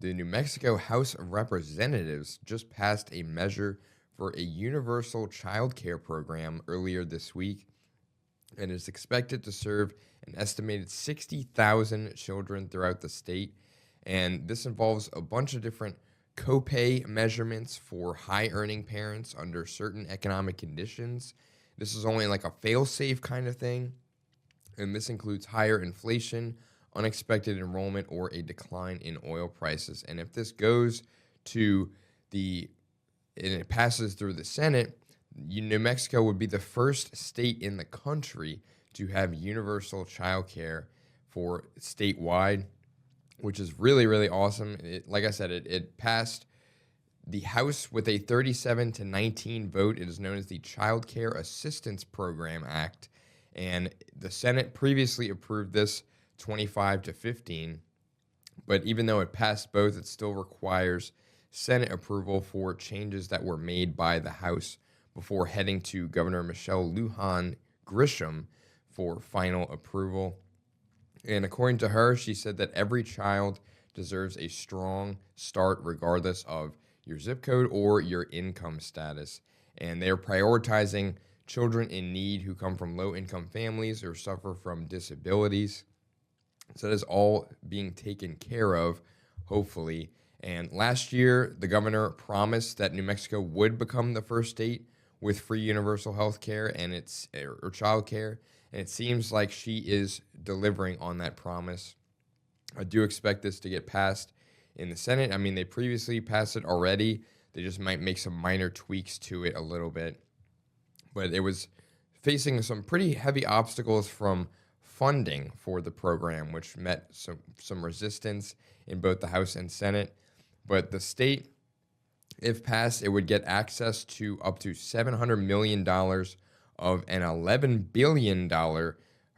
The New Mexico House of Representatives just passed a measure for a universal child care program earlier this week and is expected to serve an estimated 60,000 children throughout the state. And this involves a bunch of different copay measurements for high earning parents under certain economic conditions. This is only like a fail safe kind of thing. And this includes higher inflation, unexpected enrollment, or a decline in oil prices. And if this goes to and it passes through the Senate, New Mexico would be the first state in the country to have universal child care for statewide, which is really, really awesome. Like I said, it passed the House with a 37-19 vote. It is known as the Childcare Assistance Program Act, and the Senate previously approved this 25-15. But even though it passed both, it still requires Senate approval for changes that were made by the House before heading to Governor Michelle Lujan Grisham for final approval. And according to her, she said that every child deserves a strong start regardless of your zip code or your income status. And they're prioritizing children in need who come from low-income families or suffer from disabilities. So that is all being taken care of, hopefully. And last year, the governor promised that New Mexico would become the first state with free universal health care or child care. And it seems like she is delivering on that promise. I do expect this to get passed in the Senate. I mean, they previously passed it already. They just might make some minor tweaks to it a little bit. But it was facing some pretty heavy obstacles from funding for the program, which met some resistance in both the House and Senate. But the state, if passed, it would get access to up to $700 million of an $11 billion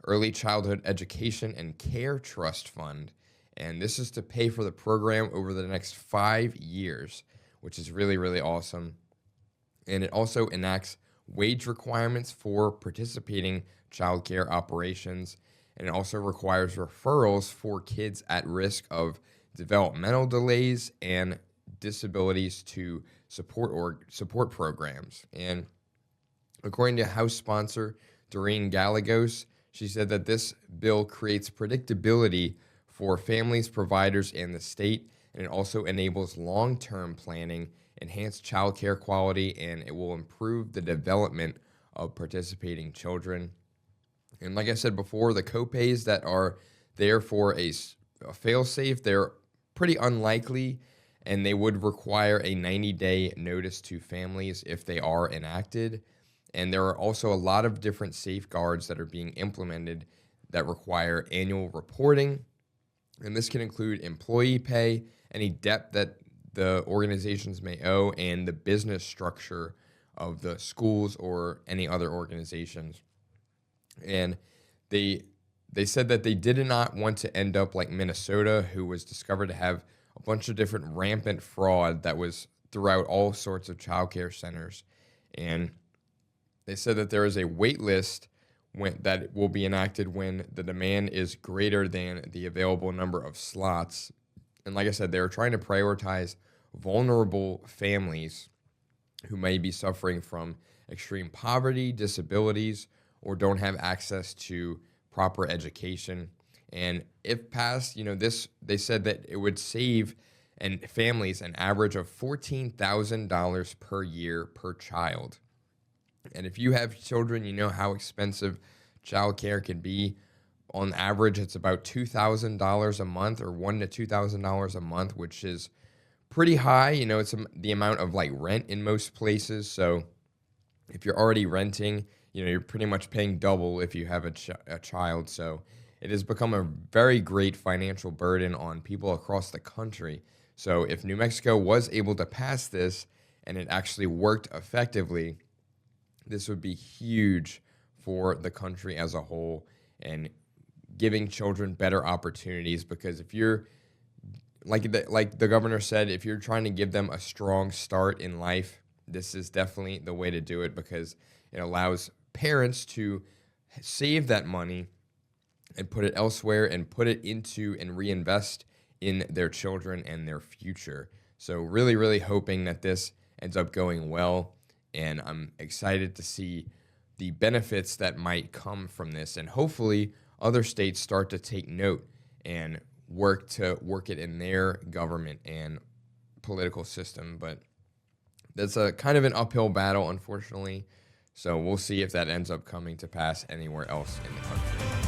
early childhood education and care trust fund. And this is to pay for the program over the next 5 years, which is really, really awesome. And it also enacts wage requirements for participating childcare operations. And it also requires referrals for kids at risk of developmental delays and disabilities to support programs. And according to House sponsor Doreen Gallegos, she said that this bill creates predictability for families, providers, and the state, and it also enables long-term planning, enhanced child care quality, and it will improve the development of participating children. And like I said before, the copays that are there for a fail-safe, they're pretty unlikely, and they would require a 90-day notice to families if they are enacted. And there are also a lot of different safeguards that are being implemented that require annual reporting. And this can include employee pay, any debt that the organizations may owe, and the business structure of the schools or any other organizations. And they said that they did not want to end up like Minnesota, who was discovered to have a bunch of different rampant fraud that was throughout all sorts of childcare centers. And they said that there is a wait list that will be enacted when the demand is greater than the available number of slots. And like I said, they're trying to prioritize vulnerable families who may be suffering from extreme poverty, disabilities, or don't have access to proper education. And if passed, they said that it would save families an average of $14,000 per year per child. And if you have children, you know how expensive childcare can be. On average, it's about $2,000 a month, or $1,000 to $2,000 a month, which is pretty high. It's the amount of like rent in most places. So if you're already renting, you're pretty much paying double if you have a child. So it has become a very great financial burden on people across the country. So if New Mexico was able to pass this and it actually worked effectively, this would be huge for the country as a whole and giving children better opportunities. Because if you're, like the governor said, if you're trying to give them a strong start in life, this is definitely the way to do it, because it allows parents to save that money and put it elsewhere and put it into and reinvest in their children and their future. So really, really hoping that this ends up going well. And I'm excited to see the benefits that might come from this. And hopefully other states start to take note and work it in their government and political system. But that's a kind of an uphill battle, unfortunately. So we'll see if that ends up coming to pass anywhere else in the country.